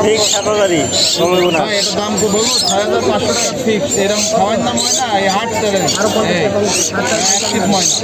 ঠিক 7,000-ই কমবো না। এটা দাম তো বলবো 6,500 টাকা ফিক্স। এরকম খাওয়ার দাম হয় না, এই হাট চলে ঠিক ময়না।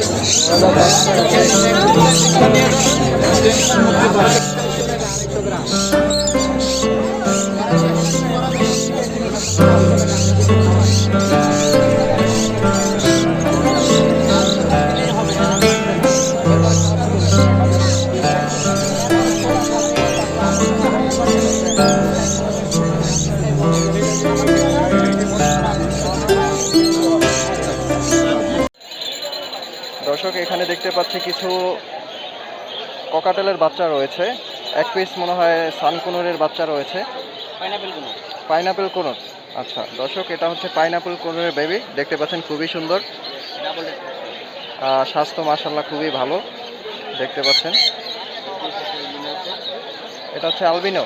দর্শক এখানে দেখতে পাচ্ছি কিছু ককাটেলের বাচ্চা রয়েছে, এক পিস মনে হয় সানকুনুরের বাচ্চা রয়েছে, পাইনাপেল কোনুর। আচ্ছা দর্শক, এটা হচ্ছে পাইনাপেল কোনুরের বেবি, দেখতে পাচ্ছেন খুবই সুন্দর, স্বাস্থ্য মাশাআল্লাহ খুবই ভালো দেখতে পাচ্ছেন। এটা হচ্ছে আলবিনো।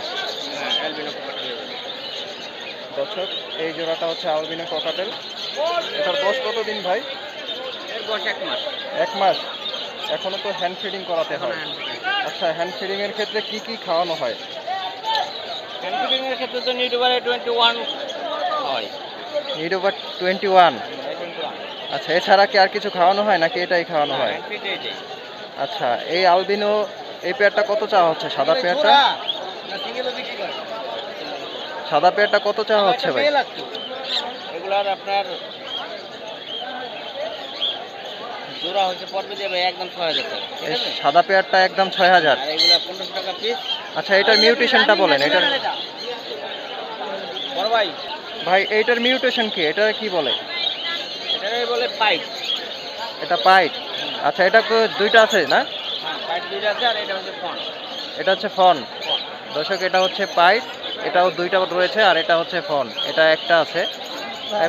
দর্শক এই জোড়াটা হচ্ছে আলবিনো ককাটেল। এটার বয়স কতদিন ভাই? এক মাস। এখনো তো হ্যান্ড ফিডিং করাতে হয়। আচ্ছা, হ্যান্ড ফিডিং এর ক্ষেত্রে কি কি খাওয়ানো হয়? হ্যান্ড ফিডিং এর ক্ষেত্রে তো নিডোভার 21 হয়। নিডোভার 21। আচ্ছা, এছাড়া কি আর কিছু খাওয়ানো হয় নাকি এটাই খাওয়ানো হয়? আচ্ছা, এই আলবিনো এই পেয়ারটা কত চাওয়া হচ্ছে? সাদা পেয়ারটা, সাদা পেয়ারটা কত চাওয়া হচ্ছে ভাই? এগুলার আপনার জোড়া হচ্ছে পড়বে যে ভাই একদম 6,000 টাকা। এই সাদা পেয়ারটা একদম 6,000। আর এগুলা 1500 টাকা পিস। আচ্ছা, এটার মিউটেশনটা বলেন। এটার বড় ভাই, ভাই এইটার মিউটেশন কি? এটা কি বলে? এটাই বলে পাইট। এটা পাইট। আচ্ছা, এটা তো দুইটা আছে না? হ্যাঁ, পাইট দুইটা আছে আর এটা হচ্ছে ফন। এটা হচ্ছে ফন। দর্শক, এটা হচ্ছে পাইট, এটাও দুইটা রয়েছে, আর এটা হচ্ছে ফন, এটা একটা আছে।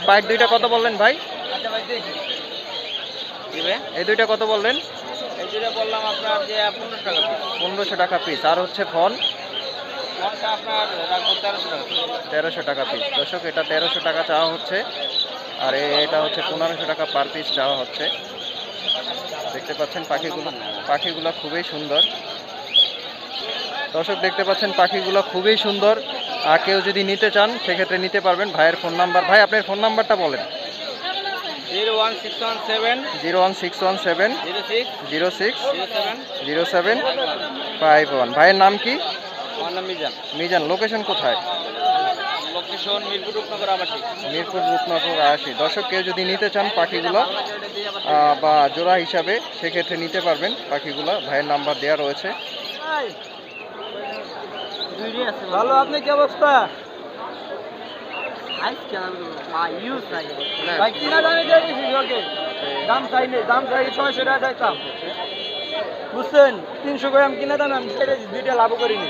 পাইট দুইটা কত বললেন ভাই? আচ্ছা ভাই দেখি দিবে। এই দুইটা কত বললেন? এই দুইটা বললাম আপনার যে 1500 টাকা পিস। 1500 টাকা পিস। আর হচ্ছে ফন? ফনটা আপনার রাখবো 1300 টাকা পিস। 1300 টাকা পিস। দর্শক, এটা 1300 টাকা চাওয়া হচ্ছে, আর এটা হচ্ছে 1500 টাকা পার পিস চাওয়া হচ্ছে। দেখতে পাচ্ছেন পাখিগুলো খুবই সুন্দর। দর্শক দেখতে পাচ্ছেন পাখিগুলো খুবই সুন্দর, আর কেউ যদি নিতে চান সেক্ষেত্রে নিতে পারবেন। ভাইয়ের ফোন নাম্বার, ভাই আপনার ফোন নাম্বারটা বলেন। 01617 01617 06 06 07 51। ভাইয়ের নাম কি? আমার নাম মিজান। মিজান। লোকেশন কোথায়? লোকেশন মিরপুর রূপনগর আবাসিক। মিরপুর রূপনগর 80। দর্শক কেউ যদি নিতে চান পাখিগুলো বা জোড়া হিসাবে, সেক্ষেত্রে নিতে পারবেন পাখিগুলো। ভাইয়ের নাম্বার দেওয়া রয়েছে। ভালো, আপনি কি অবস্থা? ভাই কিনা দামে দিয়ে দিছি ওকে। দাম চাইনি, দাম চাই 600 টাকা চাইতাম, বুঝছেন? 300 গ্রাম কিনা দাম আমি ছেড়ে দিছি, দুইটা লাভ করিনি।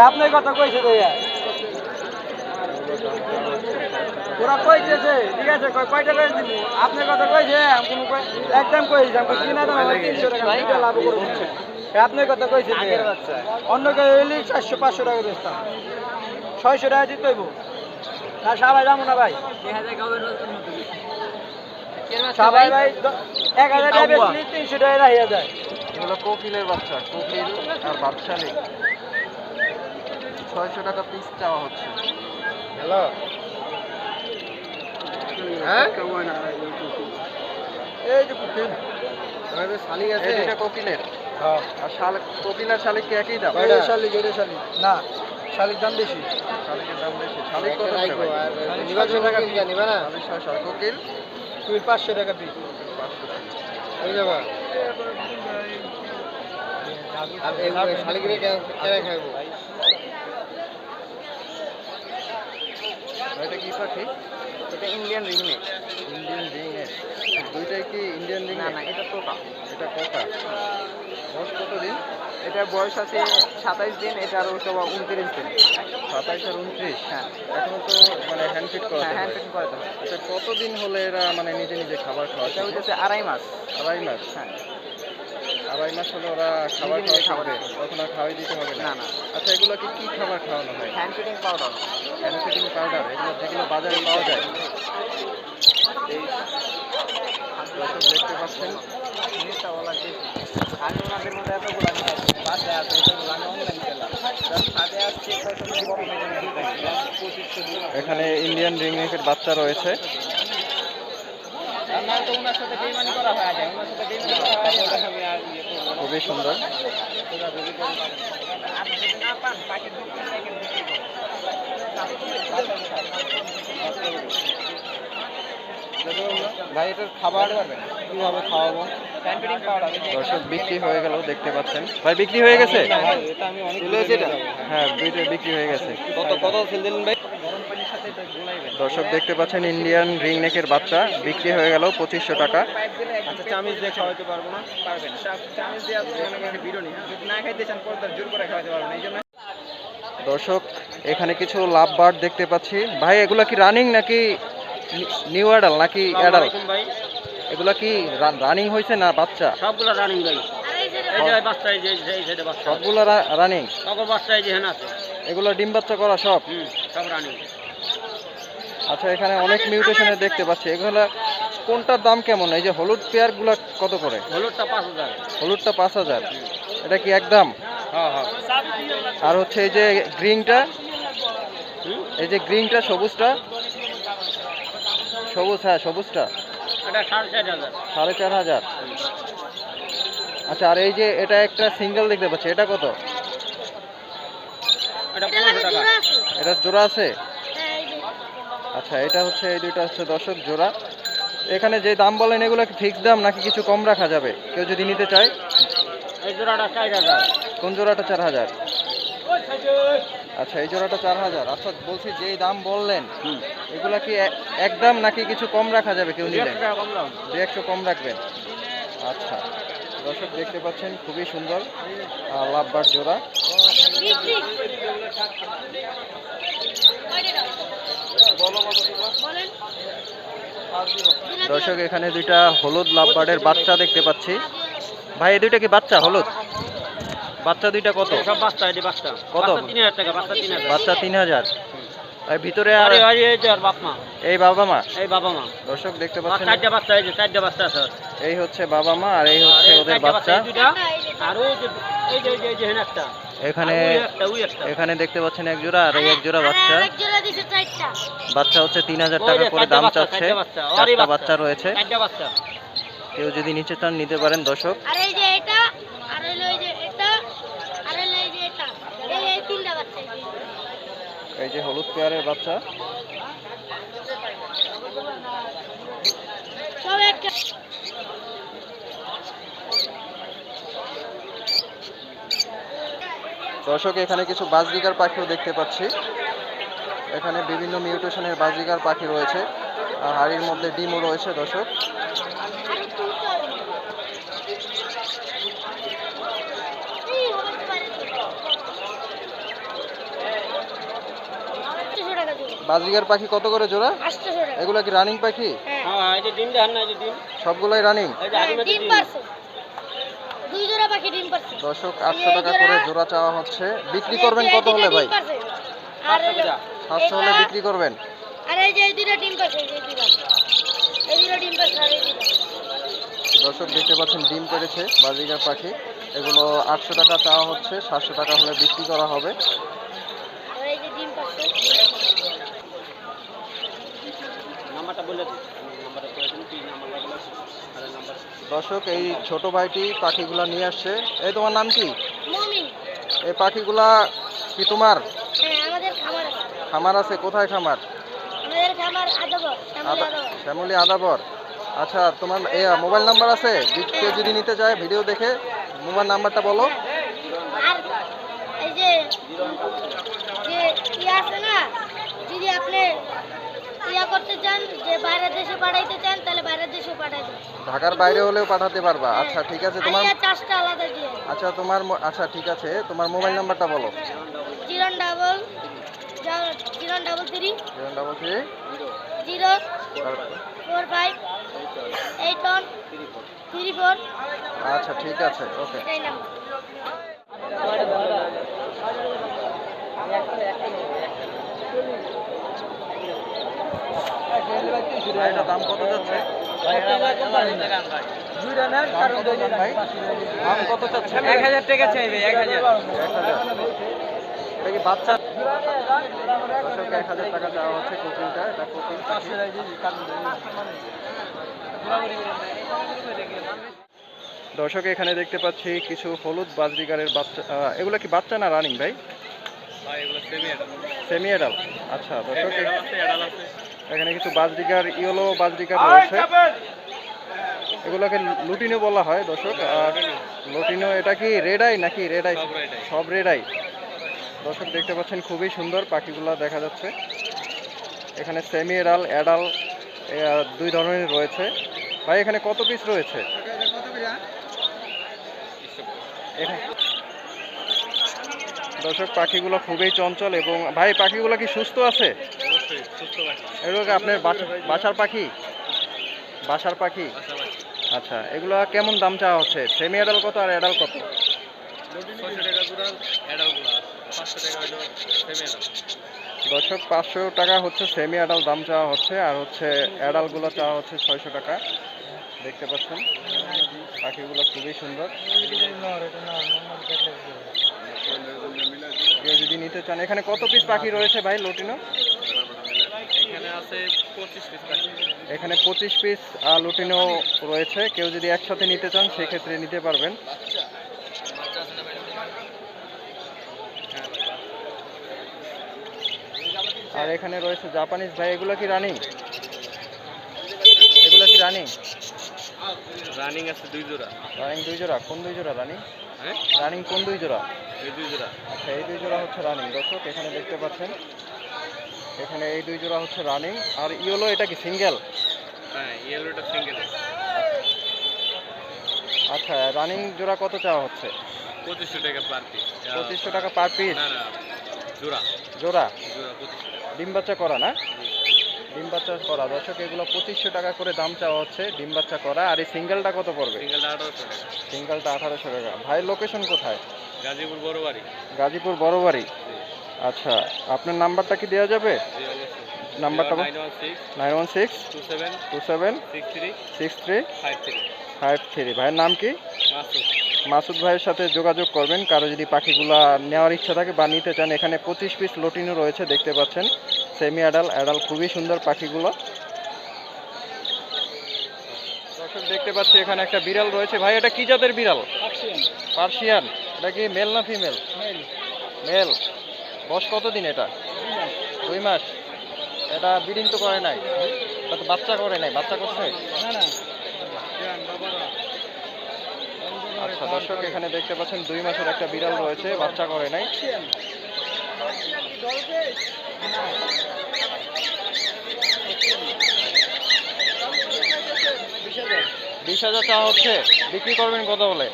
আপনার কথা কইছে ভাইয়া, ওরা কইতেছে ঠিক আছে, কয়টা করে দিব? আপনার কথা কইছে, আমি কোনো একদম কইছি আমি কিনা দাম আমার 300 টাকা, দুইটা লাভ করে দিচ্ছে। আপনার কথা কইছে অন্য কেউ হইলে 400-500 টাকা বেচতাম, 600 টাকা দিতে হইব না। সবাই যাবো না ভাই, সবাই ভাই 1000 টাকা বেচলি 300 টাকা রাখিয়া যায়। এগুলো কোকিলের বাচ্চা, কোকিল আর বাদশালী। 600 টাকা পিস চাওয়া হচ্ছে। হ্যালো, হ্যাঁ এই যে কুকিল আমাদের শালিক আছে। এটা কোকিলের। হ্যাঁ, আর কোকিল আর শালিক কি একই দাম? এটা শালিক, এটা শালিক না, শালিক দাম বেশি। শালিকের দাম বেশি। শালিক কত করে ভাই? নিবা 600 টাকা পিস নিবা না? শালিক 600। কোকিল তুই 500 টাকা পিস 500 টাকা। হয়ে যাবে। আর এই শালিকরে কেন খাইবো? এটা কি পাখি? এটা ইন্ডিয়ান রিংনেক। Indian ringneck. দুইটাই কি ইন্ডিয়ান রিংনেক? না না, এটা তোতা। এটা কোকা। বয়স কতদিন? এটার বয়স আছে 27 দিন, এটার হয়তো 29 দিন। 27 আর 29। হ্যাঁ, এখনো তো মানে হ্যান্ড ফিট করা। হ্যাঁ, হ্যান্ড ফিডিং করাতে হয়। আচ্ছা, কতদিন হলে এরা মানে নিজে নিজে খাবার খাওয়া? এটা হচ্ছে 2.5 মাস। 2.5 মাস। হ্যাঁ, 2.5 মাস হলে ওরা খাবার নিজে নিজে খাওয়া খাবার খাবে, তখন আর খাওয়াই দিতে হবে না? না না, আচ্ছা, এগুলোকে কি খাবার খাওয়ানো হয়? Hand feeding powder. Hand feeding powder, এগুলো যেগুলো বাজারে পাওয়া যায়। এখানে ইন্ডিয়ান রিংনেকের বাচ্চা রয়েছে। খুবই সুন্দর। ভাই এটার খাবার কিভাবে খাওয়াবো? দর্শক বিক্রি হয়ে গেল দেখতে পাচ্ছেন। ভাই বিক্রি হয়ে গেছে? হ্যাঁ বিক্রি হয়ে গেছে। কত সেল দিলেন ভাই? দর্শক দেখতে পাচ্ছেন ইন্ডিয়ান রিংনেকের বাচ্চা বিক্রি হয়ে গেল 2500 টাকা। আচ্ছা চামিচ দিয়ে খাওয়াইতে পারবো না? পারবেন। চামিচ দিয়ে আপনি মনে করেন বিরোনি যদি না খাইতে চান পরে জোর করে খাওয়াইতে পারবেন। এই জন্য দর্শক এখানে কিছু লাভ বার্ড দেখতে পাচ্ছি। ভাই এগুলা কি রানিং নাকি নিউ অ্যাডাল নাকি অ্যাডাল? ভাই এগুলা কি রানিং হয়েছে না বাচ্চা? সবগুলো রানিং ভাই। এই যে বাচ্চা এই যে এই সাইডে বাচ্চা। সবগুলো রানিং? সকল বাচ্চা এই যে হেন আছে। এগুলো ডিম বাচ্চা করা সব? সব রানিং। আচ্ছা এখানে অনেক মিউটেশনের দেখতে পাচ্ছি। এগুলা কোনটার দাম কেমন? এই যে হলুদ পেয়ারগুলা কত করে? হলুদটা 5000। হলুদটা 5000। এটা কি একদম? হ্যাঁ হ্যাঁ। আর হচ্ছে এই যে গ্রিনটা, এই যে গ্রিনটা সবুজটা, সবুজ, হ্যাঁ সবুজটা এটা 4500। 4500। আচ্ছা আর এই যে এটা একটা সিঙ্গেল দেখতে পাচ্ছি, এটা কত? এটা 1500 টাকা। এটা জোড়া আছে? আচ্ছা এটা হচ্ছে এই দুইটা হচ্ছে দর্শক জোড়া। এখানে যে দাম বলেন এগুলো কি ফিক্স দাম নাকি কিছু কম রাখা যাবে কেউ যদি নিতে চায়? এই জোড়াটা 4000। কোন জোড়াটা 4000? আচ্ছা এই জোড়াটা 4000। আচ্ছা বলছি যেই দাম বললেন এগুলা কি একদম নাকি কিছু কম রাখা যাবে কেউ নিলে? 200 কম রাখবেন। আচ্ছা দর্শক দেখতে পাচ্ছেন খুবই সুন্দর লাভবার জোড়া। দর্শক এখানে দুইটা হলুদ লাভবার্ডের বাচ্চা দেখতে পাচ্ছি। ভাই এই দুইটা কি বাচ্চা হলুদ? বাচ্চা দুইটা কত? সব বাচ্চা এই বাচ্চা। কত? 3000 টাকা। বাচ্চা 3000। বাচ্চা 3000। আর ভিতরে আর এই যে আর বাপ মা। এই বাবা মা? এই বাবা মা। দর্শক দেখতে পাচ্ছেন চারটা বাচ্চা, এই যে চারটা বাচ্চা আছে। এই হচ্ছে বাবা মা আর এই হচ্ছে ওদের বাচ্চা। আর ওই যে এই যে এই যে হেন একটা। এখানে ওই একটা। এখানে দেখতে পাচ্ছেন এক জোড়া আর এই এক জোড়া বাচ্চা। বাচ্চা হচ্ছে 3000 টাকা করে দাম চাচ্ছে। চারটা বাচ্চা রয়েছে। চারটা বাচ্চা। কেউ যদি নিচে চান নিতে পারেন দর্শক। আর এই যে এটা, আর হলো এই যে এটা, আর হলো এই যে এটা। এই তিনটা বাচ্চা। এই যে হলুদ পেয়ারের বাচ্চা। সব একটা। দর্শক এখানে কিছু বাজরিকার পাখিও দেখতে পাচ্ছি। এখানে বিভিন্ন মিউটেশনের বাজরিকার পাখি রয়েছে আর হাড়ির মধ্যে ডিমও রয়েছে দর্শক। আরে তুই তো এই হতে পারে তো। 800 টাকা জোড়া। বাজরিকার পাখি কত করে জোড়া? 800 টাকা। এগুলা কি রানিং পাখি? হ্যাঁ এই যে ডিম দেন না, এই যে ডিম। সবগুলাই রানিং? এই যে আগে ডিম পারছে। দুই জোড়া পাখি ডিম পারছে। দর্শক 800 টাকা করে জোড়া চাওয়া হচ্ছে। বিক্রি করবেন কত হলে ভাই? আর হলো 700 হলে বিক্রি করবেন? আর এই যে এই দুইটা ডিম পারছে, এই যে দুইটা। এই দুইটা ডিম পারছে আর এই দুইটা। দর্শক দেখতে পাচ্ছেন ডিম পেড়েছে বাজরিকার পাখি। এগুলো 800 টাকা চাওয়া হচ্ছে, 700 টাকা হলে বিক্রি করা হবে। আর এই যে ডিম পারছে। নাম্বারটা বলে দিন। নাম্বারটা করে দিন, কি নাম্বার লাগবে? আরে নাম্বার। দর্শক এই ছোট ভাইটি পাখিগুলা নিয়ে আসছে। এই তোমার নাম কি? মুমিন। এই পাখিগুলা কি তোমার? হ্যাঁ আমাদের খামার আছে। খামার আছে? কোথায় খামার? আমাদের খামার আদাবর, শ্যামলী আদাবর। শ্যামলী আদাবর। আচ্ছা তোমার মোবাইল নাম্বার আছে? কেউ যদি নিতে চায় ভিডিও দেখে মোবাইল নাম্বারটা বলো। আর এই যে ইয়ে আছে না, যদি আপনি ইয়া করতে চান যে বাইরের দেশে পাঠাইতে চান তাহলে বাইরের দেশে পাঠাই দেন। ঢাকার বাইরে হলেও পাঠাতে পারবা? আচ্ছা ঠিক আছে। তোমার আইয়া চার্জটা আলাদা দিয়ে। আচ্ছা তোমার আচ্ছা ঠিক আছে, তোমার মোবাইল নাম্বারটা বলো। 033 033 045 8134। আচ্ছা ঠিক আছে, ওকে। এটাই নাম্বার। এটা দাম কত যাচ্ছে? দুইটা নেন, কারণ দুইটা ভাই দাম কত চাচ্ছে? 1000 টাকা চাইবে। 1000। 1000। এটা কি বাচ্চা? দর্শক 1000 টাকা দেওয়া হচ্ছে কোকিলটা, এটা কোকিল পাখি। দর্শক এখানে দেখতে পাচ্ছি কিছু হলুদ বাজরিগারের বাচ্চা। এগুলো কি বাচ্চা না রানিং ভাই? Semi adult. আচ্ছা দর্শক এখানে কিছু বাজরিগার, ইয়েলো বাজরিগার রয়েছে। এগুলোকে লুটিনো বলা হয় দর্শক। আর লুটিনো এটা কি রেড আই নাকি? রেড আই, সব রেড আই। দর্শক দেখতে পাচ্ছেন খুবই সুন্দর পাখিগুলো দেখা যাচ্ছে। এখানে সেমি অ্যাডাল, অ্যাডাল দুই ধরনের রয়েছে। ভাই এখানে কত পিস রয়েছে? দর্শক পাখিগুলো খুবই চঞ্চল। এবং ভাই পাখিগুলো কি সুস্থ আছে? এগুলো কি আপনার বাসার পাখি? বাসার পাখি। আচ্ছা এগুলো কেমন দাম চাওয়া হচ্ছে? সেমি অ্যাডাল কত আর অ্যাডাল কত? দর্শক 500 টাকা হচ্ছে সেমি অ্যাডাল দাম চাওয়া হচ্ছে, আর হচ্ছে অ্যাডালগুলো চাওয়া হচ্ছে 600 টাকা। দেখতে পাচ্ছেন পাখিগুলো খুবই সুন্দর। কেউ যদি নিতে চান, এখানে কত পিস পাখি রয়েছে ভাই লুটিনো? এখানে 25 পিস লুটিনো রয়েছে। কেউ যদি একসাথে নিতে চান সেক্ষেত্রে নিতে পারবেন। আর এখানে রয়েছে জাপানিজ। ভাই এগুলো কি রানিং? এগুলো কি রানিং? রানিং আছে 2 জোড়া। রানিং 2 জোড়া? কোন 2 জোড়া রানিং? হ্যাঁ রানিং কোন 2 জোড়া? এই 2 জোড়া। আচ্ছা এই 2 জোড়া হচ্ছে রানিং। দর্শক এখানে দেখতে পাচ্ছেন, এখানে এই 2 জোড়া হচ্ছে রানিং। আর ইয়েলো এটা কি সিঙ্গেল? হ্যাঁ ইয়েলোটা সিঙ্গেল। আচ্ছা রানিং জোড়া কত চাওয়া হচ্ছে? 2500 টাকা পার পিস। 2500 টাকা পার পিস? না না জোড়া। জোড়া? জোড়া 2500 টাকা। ডিম বাচ্চা করা না? ডিম বাচ্চা করা। দর্শক এগুলো 2500 টাকা করে দাম চাওয়া হচ্ছে ডিম বাচ্চা করা। আর এই সিঙ্গেলটা কত পড়বে? সিঙ্গেলটা 1800 টাকা। সিঙ্গেলটা 1800 টাকা। ভাই লোকেশন কোথায়? গাজীপুর বড় বাড়ি। গাজীপুর বড় বাড়ি। আচ্ছা আপনার নাম্বারটা কি দেওয়া যাবে? জি অবশ্যই। নাম্বারটা 916 27 27 63 63 53 53। ভাইয়ের নাম কি? মাসুদ। মাসুদ ভাইয়ের সাথে যোগাযোগ করবেন কারো যদি পাখিগুলা নেওয়ার ইচ্ছা থাকে বা নিতে চান। এখানে 25 পিস লটিনো রয়েছে দেখতে পাচ্ছেন। সেমি অ্যাডাল, অ্যাডাল খুবই সুন্দর পাখিগুলো। দর্শক দেখতে পাচ্ছি এখানে একটা বিড়াল রয়েছে। ভাই এটা কি জাতের বিড়াল? পার্সিয়ান। এটা কি মেল না ফিমেল? মেল। বয়স কতদিন এটা? 2 মাস। এটা ব্রিডিং তো করে নাই? এটা তো বাচ্চা করে নাই? বাচ্চা করছে? আচ্ছা দর্শক এখানে দেখতে পাচ্ছেন 2 মাসের একটা বিড়াল রয়েছে, বাচ্চা করে নাই। বিশ হাজার চাওয়া হচ্ছে। বিক্রি করবেন কত হলে?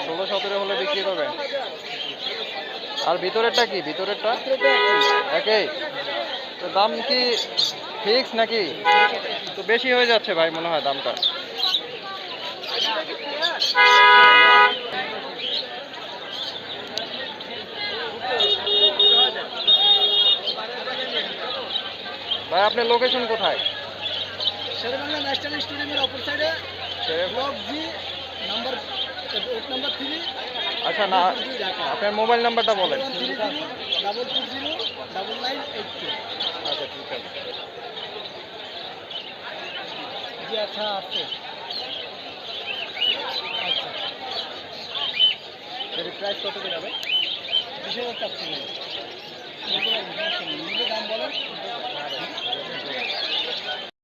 16-17 হলে বিক্রি করবেন। আর ভিতরেরটা কি? ভিতরেরটা একই তো? দাম কি ফিক্স নাকি? তো বেশি হয়ে যাচ্ছে ভাই মনে হয় দামটা। ভাই আপনার লোকেশন কোথায়? শেরেবাংলা ন্যাশনাল স্টেডিয়ামের অপর সাইডে ব্লক জি নাম্বার 3। আচ্ছা না আপনার মোবাইল নাম্বারটা বলেন। 220-9982। আচ্ছা ঠিক আছে। জি আচ্ছা আছে। আচ্ছা এর প্রাইস কত করে যাবে? 20,000 টাকা। দাম বলেন।